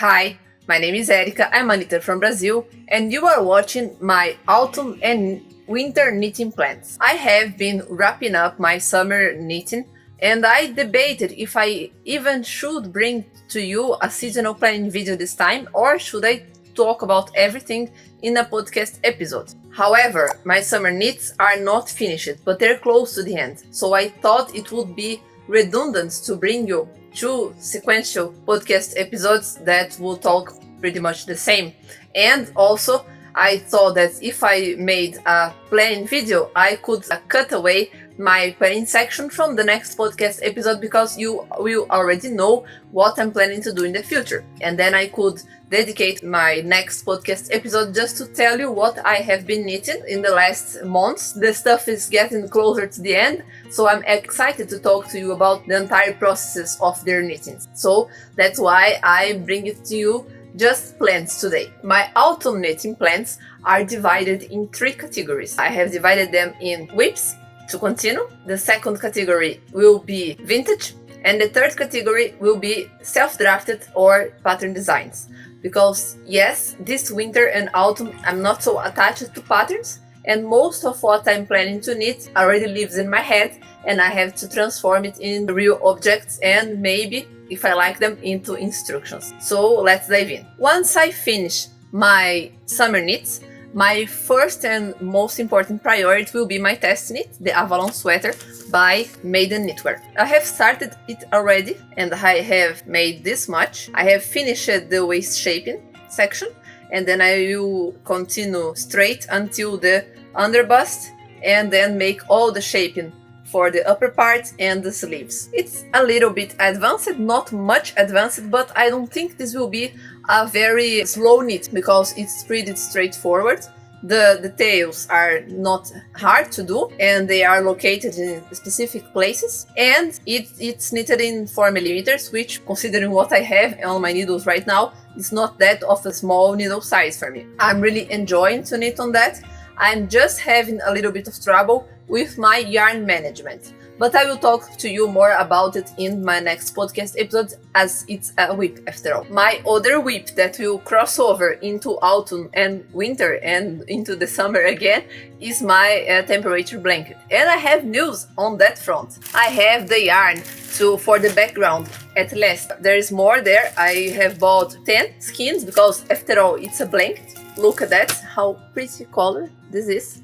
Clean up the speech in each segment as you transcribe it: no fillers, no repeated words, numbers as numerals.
Hi, my name is Erika, I'm a knitter from Brazil, and you are watching my autumn and winter knitting plans. I have been wrapping up my summer knitting, and I debated if I even should bring to you a seasonal planning video this time, or should I talk about everything in a podcast episode. However, my summer knits are not finished, but they're close to the end, so I thought it would be redundant to bring you two sequential podcast episodes that will talk pretty much the same. And also, I thought that if I made a planning video, I could cut away my planning section from the next podcast episode because you will already know what I'm planning to do in the future. And then I could dedicate my next podcast episode just to tell you what I have been knitting in the last months. The stuff is getting closer to the end, so I'm excited to talk to you about the entire processes of their knitting. So that's why I bring it to you just plans today. My autumn knitting plans are divided in three categories. I have divided them in whips to continue. The second category will be vintage, and the third category will be self-drafted or pattern designs. Because yes, this winter and autumn I'm not so attached to patterns, and most of what I'm planning to knit already lives in my head, and I have to transform it in real objects and maybe, if I like them, into instructions. So let's dive in. Once I finish my summer knits, my first and most important priority will be my test knit, the Avalon Sweater by Maiden Knitwear. I have started it already and I have made this much. I have finished the waist shaping section, and then I will continue straight until the underbust and then make all the shaping for the upper part and the sleeves. It's a little bit advanced, not much advanced, but I don't think this will be a very slow knit because it's pretty straightforward. The details are not hard to do and they are located in specific places, and it's knitted in 4mm, which, considering what I have on my needles right now, is not that of a small needle size for me. I'm really enjoying to knit on that. I'm just having a little bit of trouble with my yarn management, but I will talk to you more about it in my next podcast episode, as it's a whip after all. My other whip that will cross over into autumn and winter and into the summer again is my temperature blanket, and I have news on that front. I have the yarn for the background at last. There is more there. I have bought 10 skins because after all it's a blanket. Look at that, how pretty color this is.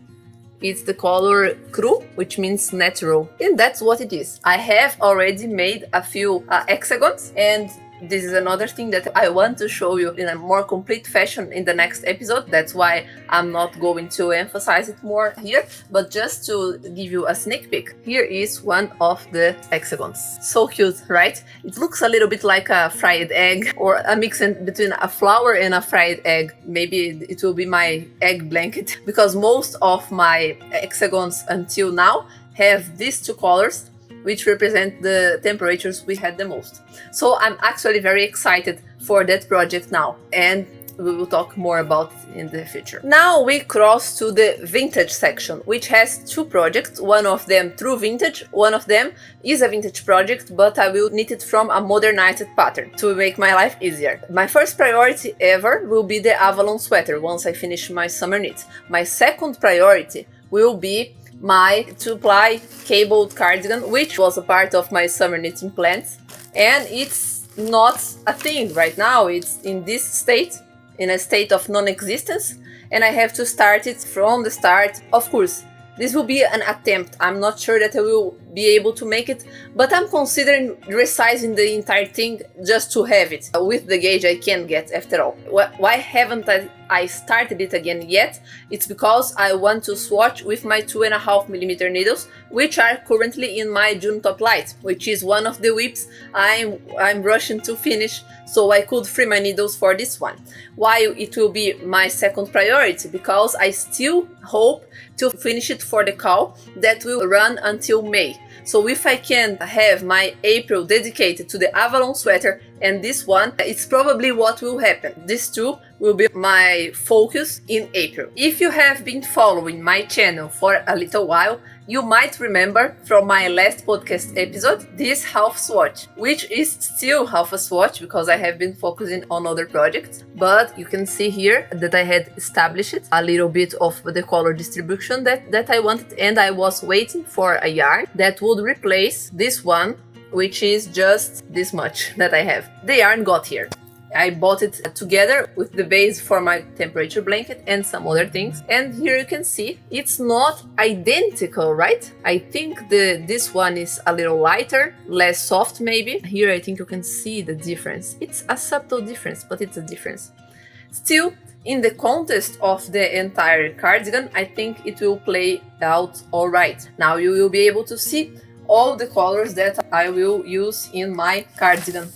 It's the color cru, which means natural, and that's what it is. I have already made a few hexagons, and this is another thing that I want to show you in a more complete fashion in the next episode. That's why I'm not going to emphasize it more here, but just to give you a sneak peek, here is one of the hexagons. So cute, right? It looks a little bit like a fried egg, or a mix between a flower and a fried egg. Maybe it will be my egg blanket, because most of my hexagons until now have these two colors, which represent the temperatures we had the most. So I'm actually very excited for that project now, and we will talk more about it in the future. Now we cross to the vintage section, which has two projects, one of them true vintage, one of them is a vintage project, but I will knit it from a modernized pattern to make my life easier. My first priority ever will be the Avalon Sweater once I finish my summer knit. My second priority will be my 2-ply Cabled Cardigan, which was a part of my summer knitting plans, and it's not a thing right now. It's in this state, in a state of non-existence, and I have to start it from the start. Of course, this will be an attempt. I'm not sure that I will be able to make it, but I'm considering resizing the entire thing just to have it with the gauge I can get after all. Why haven't I started it again yet? It's because I want to swatch with my 2.5mm needles, which are currently in my June Top Light, which is one of the whips I'm rushing to finish, so I could free my needles for this one. Why it will be my second priority? Because I still hope to finish it for the call that will run until May. So if I can have my April dedicated to the Avalon Sweater and this one, it's probably what will happen. These two will be my focus in April. If you have been following my channel for a little while, You might remember from my last podcast episode this half swatch, which is still half a swatch because I have been focusing on other projects. But you can see here that I had established a little bit of the color distribution that I wanted, and I was waiting for a yarn that would replace this one, which is just this much that I have. The yarn got here. I bought it together with the base for my temperature blanket and some other things. And here you can see it's not identical, right? I think this one is a little lighter, less soft maybe. Here I think you can see the difference. It's a subtle difference, but it's a difference. Still, in the context of the entire cardigan, I think it will play out all right. Now you will be able to see all the colors that I will use in my cardigan.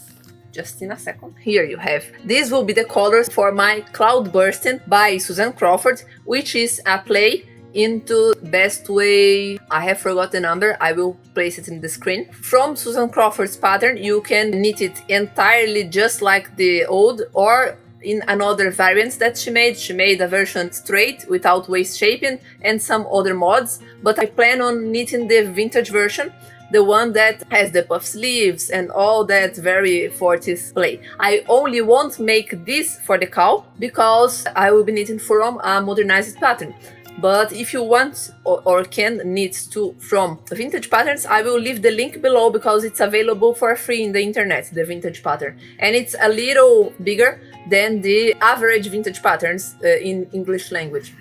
Just in a second. Here you have. These will be the colors for my Cloud Bursting by Susan Crawford, which is a play into Best Way. I have forgot the number. I will place it in the screen. From Susan Crawford's pattern, you can knit it entirely just like the old, or in another variants that she made. She made a version straight without waist shaping and some other mods, but I plan on knitting the vintage version, the one that has the puff sleeves and all that very 40s play. I only won't make this for the cowl because I will be knitting from a modernized pattern. But if you want or can knit from vintage patterns, I will leave the link below because it's available for free in the internet, the vintage pattern. And it's a little bigger than the average vintage patterns in English language.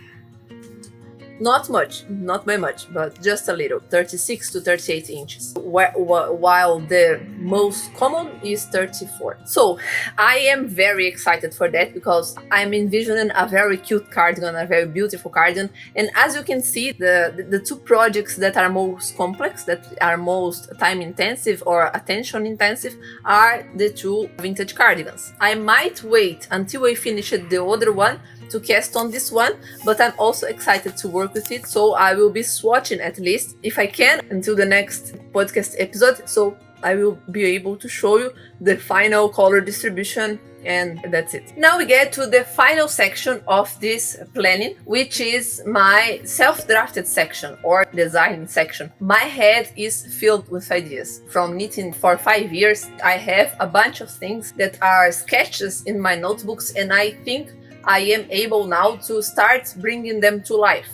Not much, not by much, but just a little, 36 to 38 inches, while the most common is 34. So I am very excited for that because I'm envisioning a very cute cardigan, a very beautiful cardigan. And as you can see, the two projects that are most complex, that are most time intensive or attention intensive, are the two vintage cardigans. I might wait until I finish the other one to cast on this one, but I'm also excited to work with it, so I will be swatching at least, if I can, until the next podcast episode, so I will be able to show you the final color distribution, and that's it. Now we get to the final section of this planning, which is my self-drafted section or designing section. My head is filled with ideas. From knitting for 5 years, I have a bunch of things that are sketches in my notebooks, and I think I am able now to start bringing them to life.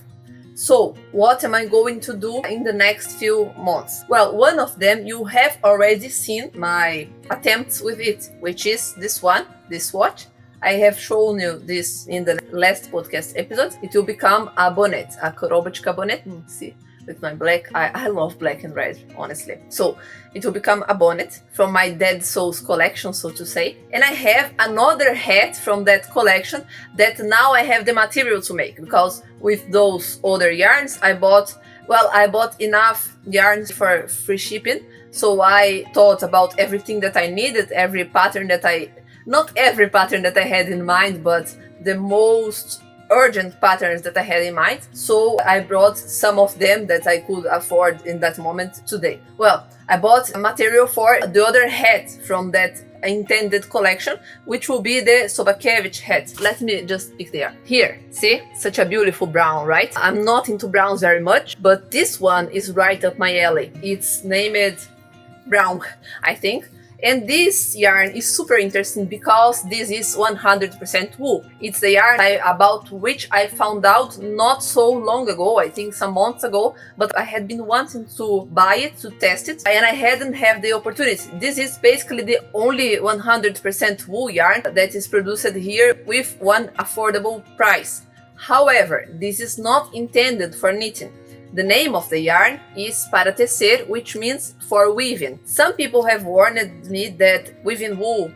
So, what am I going to do in the next few months? Well, one of them, you have already seen my attempts with it, which is this one, this watch. I have shown you this in the last podcast episode. It will become a bonnet, a Korobotchka bonnet. See, with my black, I love black and red, honestly. So it will become a bonnet from my Dead Souls collection, so to say. And I have another hat from that collection that now I have the material to make, because with those other yarns I bought enough yarns for free shipping. So I thought about everything that I needed, not every pattern that I had in mind, but the most urgent patterns that I had in mind. So I brought some of them that I could afford in that moment today. Well, I bought material for the other hat from that intended collection, which will be the Sobakevich hat. Let me just pick there. Here, see? Such a beautiful brown, right? I'm not into browns very much, but this one is right up my alley. It's named Brown, I think. And this yarn is super interesting because this is 100% wool. It's the yarn about which I found out not so long ago, I think some months ago, but I had been wanting to buy it, to test it, and I hadn't had the opportunity. This is basically the only 100% wool yarn that is produced here with one affordable price. However, this is not intended for knitting. The name of the yarn is para tecer, which means for weaving. Some people have warned me that weaving wool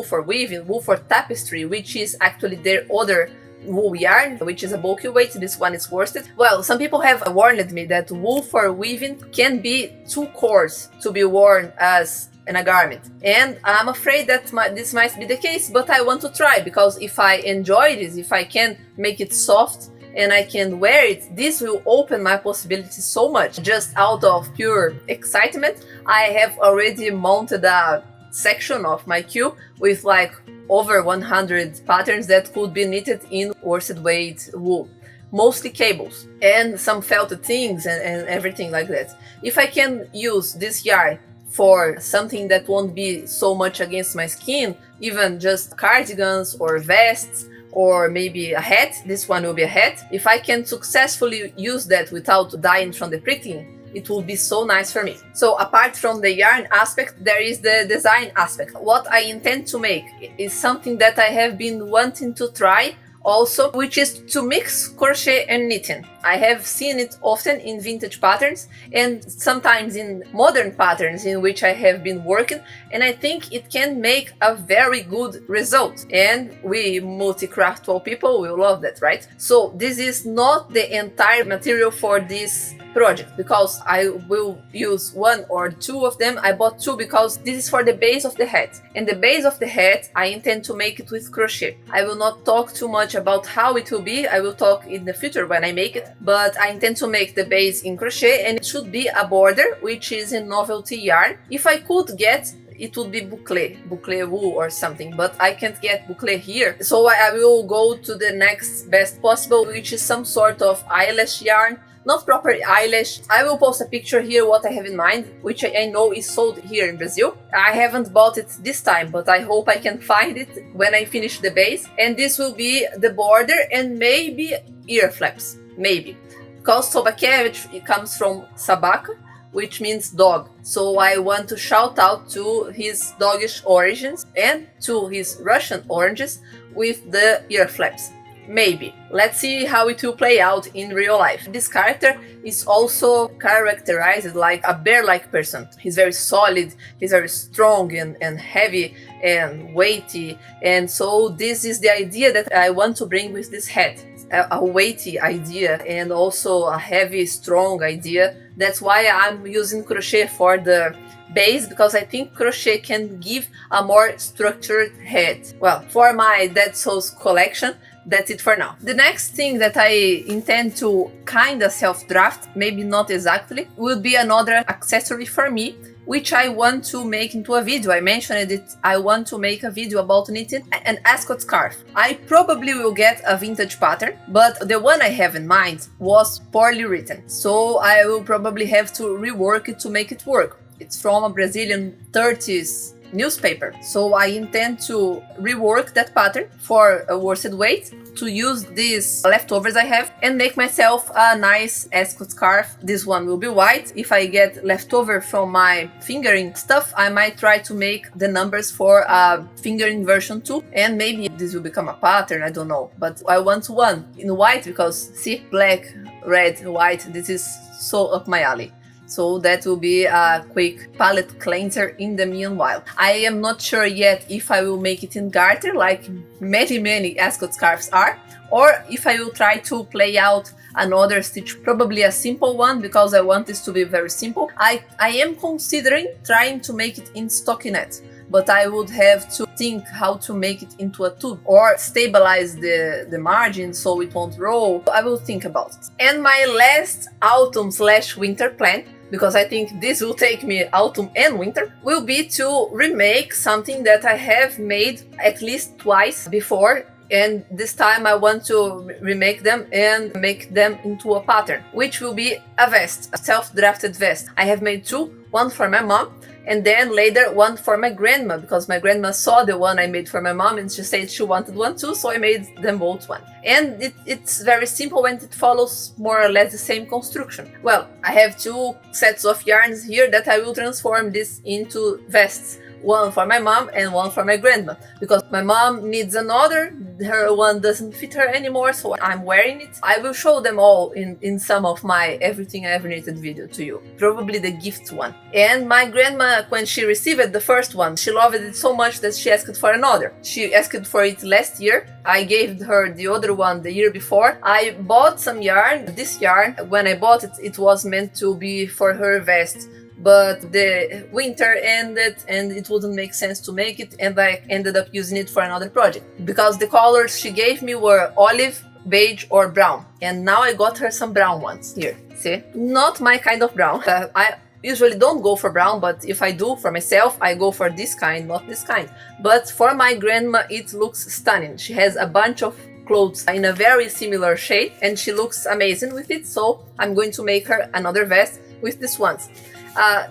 for weaving, wool for tapestry, which is actually their other wool yarn, which is a bulky weight. This one is worsted. Well, some people have warned me that wool for weaving can be too coarse to be worn as in a garment, and I'm afraid that this might be the case, but I want to try, because if I enjoy this, if I can make it soft and I can wear it, this will open my possibilities so much. Just out of pure excitement, I have already mounted a section of my queue with like over 100 patterns that could be knitted in worsted weight wool. mostly cables and some felted things and everything like that. If I can use this yarn for something that won't be so much against my skin, even just cardigans or vests, or maybe a hat, this one will be a hat. If I can successfully use that without dying from the prickling, it will be so nice for me. So apart from the yarn aspect, there is the design aspect. What I intend to make is something that I have been wanting to try also, which is to mix crochet and knitting. I have seen it often in vintage patterns and sometimes in modern patterns in which I have been working, and I think it can make a very good result. And we multi-craftful people will love that, right? So this is not the entire material for this project, because I will use one or two of them. I bought two because this is for the base of the hat, and the base of the hat I intend to make it with crochet. I will not talk too much about how it will be. I will talk in the future when I make it, but I intend to make the base in crochet, and it should be a border which is in novelty yarn. If I could get, it would be boucle wool or something, but I can't get boucle here, so I will go to the next best possible, which is some sort of eyelash yarn. Not proper eyelash. I will post a picture here what I have in mind, which I know is sold here in Brazil. I haven't bought it this time, but I hope I can find it when I finish the base. And this will be the border and maybe ear flaps, maybe. Because sobakevich, it comes from sabaka, which means dog. So I want to shout out to his doggish origins and to his Russian origins with the ear flaps. Maybe. Let's see how it will play out in real life. This character is also characterized like a bear-like person. He's very solid, he's very strong and heavy and weighty, and so this is the idea that I want to bring with this hat. A weighty idea and also a heavy, strong idea. That's why I'm using crochet for the base, because I think crochet can give a more structured head. Well, for my Dead Souls collection, that's it for now. The next thing that I intend to kinda self-draft, maybe not exactly, will be another accessory for me, which I want to make into a video. I mentioned it, I want to make a video about knitting an Ascot Scarf. I probably will get a vintage pattern, but the one I have in mind was poorly written, so I will probably have to rework it to make it work. It's from a Brazilian 30s newspaper, so I intend to rework that pattern for a worsted weight, to use these leftovers I have and make myself a nice Ascot scarf. This one will be white. If I get leftover from my fingering stuff, I might try to make the numbers for a fingering version too, and maybe this will become a pattern, I don't know, but I want one in white because see, black, red, white, this is so up my alley. So that will be a quick palette cleanser in the meanwhile. I am not sure yet if I will make it in garter like many Ascot scarves are, or if I will try to play out another stitch, probably a simple one, because I want this to be very simple. I am considering trying to make it in stockinette, but I would have to think how to make it into a tube or stabilize the margin so it won't roll. I will think about it. And my last autumn/winter plan, because I think this will take me autumn and winter, will be to remake something that I have made at least twice before, and this time I want to remake them and make them into a pattern, which will be a vest, a self-drafted vest. I have made two, one for my mom and then later one for my grandma, because my grandma saw the one I made for my mom and she said she wanted one too, so I made them both one. And it's very simple and it follows more or less the same construction. Well, I have two sets of yarns here that I will transform this into vests. One for my mom and one for my grandma, because my mom needs another, her one doesn't fit her anymore, so I'm wearing it. I will show them all in some of my Everything I Ever Knitted video to you, probably the gift one. And my grandma, when she received the first one, she loved it so much that she asked for another. She asked for it last year. I gave her the other one the year before. I bought some yarn. This yarn, when I bought it, it was meant to be for her vest, but the winter ended and it wouldn't make sense to make it, and I ended up using it for another project because the colors she gave me were olive, beige or brown, and now I got her some brown ones. Here, see? Not my kind of brown. I usually don't go for brown, but if I do for myself, I go for this kind, not this kind. But for my grandma, it looks stunning. She has a bunch of clothes in a very similar shade, and she looks amazing with it, so I'm going to make her another vest with this ones.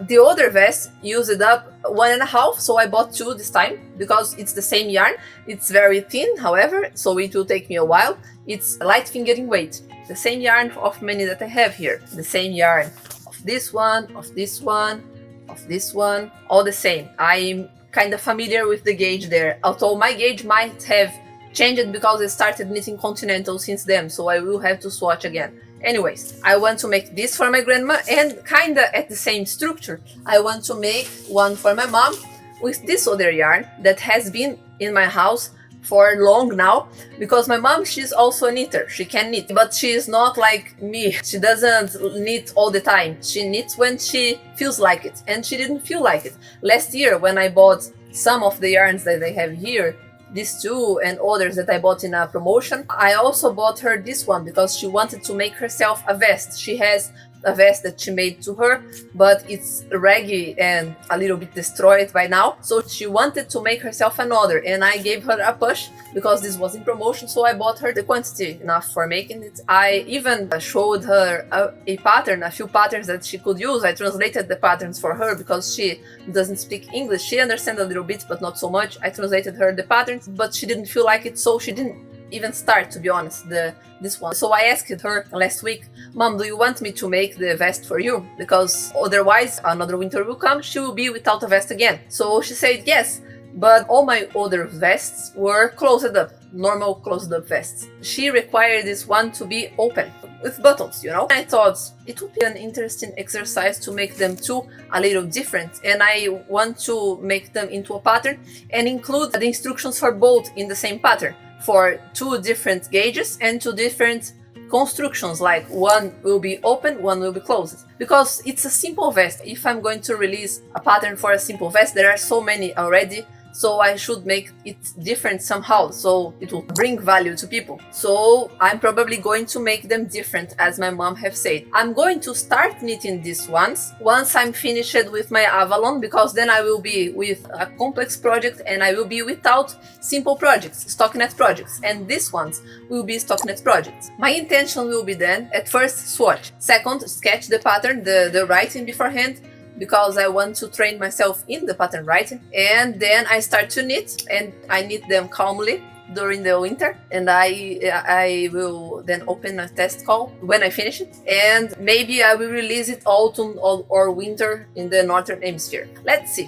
The other vest used up 1.5, so I bought 2 this time because it's the same yarn. It's very thin, however, so it will take me a while. It's light fingering weight. The same yarn of many that I have here. The same yarn of this one, of this one, of this one, all the same. I'm kind of familiar with the gauge there, although my gauge might have changed because I started knitting continental since then, so I will have to swatch again. Anyways, I want to make this for my grandma, and kinda at the same structure, I want to make one for my mom with this other yarn that has been in my house for long now, because my mom, she's also a knitter. She can knit, but she is not like me. She doesn't knit all the time. She knits when she feels like it, and she didn't feel like it. Last year, when I bought some of the yarns that I have here, these 2 and others that I bought in a promotion, I also bought her this one because she wanted to make herself a vest. She has a vest that she made to her, but it's raggy and a little bit destroyed by now, so she wanted to make herself another, and I gave her a push because this was in promotion, so I bought her the quantity enough for making it. I even showed her a pattern, a few patterns that she could use. I translated the patterns for her because she doesn't speak English. She understands a little bit, but not so much. I translated her the patterns, but she didn't feel like it, so she didn't even start, to be honest, this one. So I asked her last week, Mom, do you want me to make the vest for you? Because otherwise another winter will come, she will be without a vest again. So she said yes, but all my other vests were closed up, normal closed up vests. She required this one to be open with buttons, you know. I thought it would be an interesting exercise to make them 2 a little different, and I want to make them into a pattern and include the instructions for both in the same pattern, for 2 different gauges and 2 different constructions, like one will be open, one will be closed, because it's a simple vest. If I'm going to release a pattern for a simple vest, there are so many already, so I should make it different somehow, so it will bring value to people. So I'm probably going to make them different, as my mom have said. I'm going to start knitting these ones once I'm finished with my Avalon, because then I will be with a complex project and I will be without simple projects, stockinette projects, and these ones will be stockinette projects. My intention will be then, at first, swatch. Second, sketch the pattern, the writing beforehand, because I want to train myself in the pattern writing, and then I start to knit, and I knit them calmly during the winter, and I will then open a test call when I finish it, and maybe I will release it autumn or winter in the northern hemisphere. Let's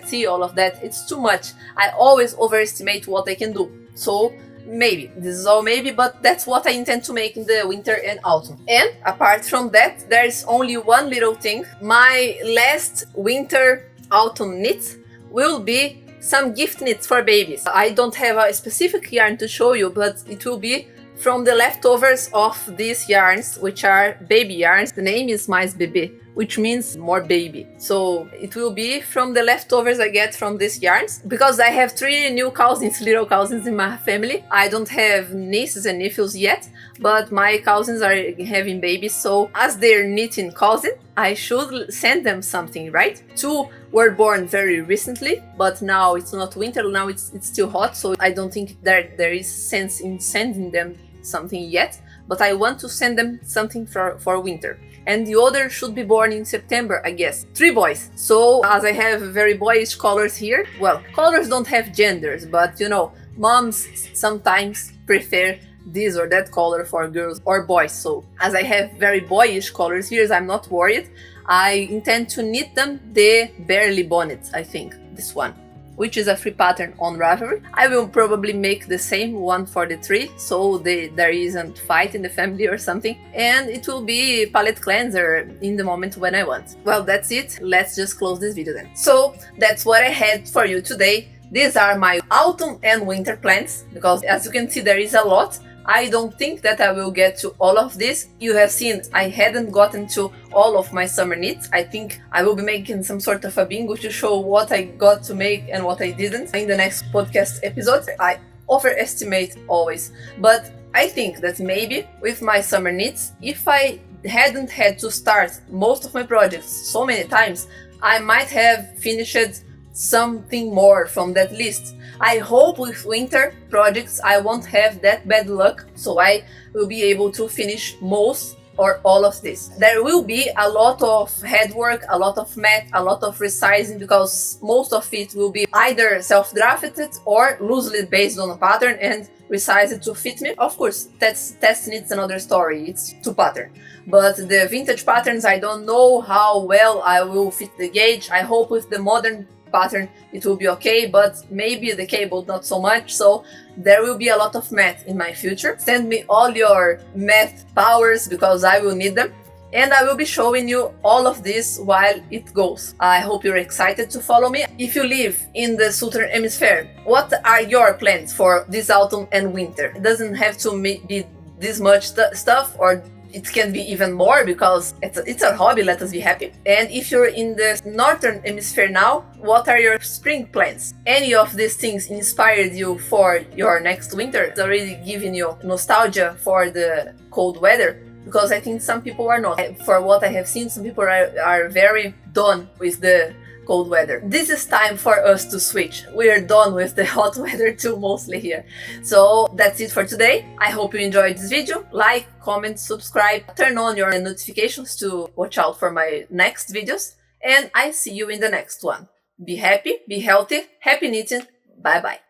see all of that. It's too much. I always overestimate what I can do, so maybe, this is all maybe, but that's what I intend to make in the winter and autumn. And apart from that, there's only one little thing. My last winter autumn knits will be some gift knits for babies. I don't have a specific yarn to show you, but it will be from the leftovers of these yarns, which are baby yarns. The name is Mais Bebê, which means more baby. So it will be from the leftovers I get from these yarns, because I have 3 new cousins, little cousins in my family. I don't have nieces and nephews yet, but my cousins are having babies, so as their knitting cousin, I should send them something, right? 2 were born very recently, but now it's not winter, now it's still hot, so I don't think there is sense in sending them something yet, but I want to send them something for winter. And the other should be born in September, I guess. 3 boys. So as I have very boyish colors here, well, colors don't have genders, but you know, moms sometimes prefer this or that color for girls or boys. So as I have very boyish colors here, I'm not worried. I intend to knit them the Barely bonnets, I think, this one, which is a free pattern on Ravelry. I will probably make the same one for the 3, so there isn't fight in the family or something, and it will be palette cleanser in the moment when I want. Well, that's it. Let's just close this video then. So that's what I had for you today. These are my autumn and winter plans, because as you can see, there is a lot. I don't think that I will get to all of this. You have seen I hadn't gotten to all of my summer knits. I think I will be making some sort of a bingo to show what I got to make and what I didn't in the next podcast episode. I overestimate always, but I think that maybe with my summer knits, if I hadn't had to start most of my projects so many times, I might have finished something more from that list. I hope with winter projects I won't have that bad luck, so I will be able to finish most or all of this. There will be a lot of head work, a lot of math, a lot of resizing, because most of it will be either self-drafted or loosely based on a pattern and resized to fit me. Of course, testing it's another story, it's to pattern. But the vintage patterns, I don't know how well I will fit the gauge. I hope with the modern pattern it will be okay, but maybe the cable not so much, so there will be a lot of math in my future. Send me all your math powers because I will need them, and I will be showing you all of this while it goes. I hope you're excited to follow me. If you live in the southern hemisphere, what are your plans for this autumn and winter? It doesn't have to be this much stuff, or it can be even more because it's a hobby, let us be happy. And if you're in the northern hemisphere now, what are your spring plans? Any of these things inspired you for your next winter? It's already giving you nostalgia for the cold weather? Because I think some people are not. For what I have seen, some people are very done with the cold weather. This is time for us to switch. We are done with the hot weather too, mostly here. So that's it for today. I hope you enjoyed this video. Like, comment, subscribe, turn on your notifications to watch out for my next videos, and I see you in the next one. Be happy, be healthy, happy knitting. Bye bye.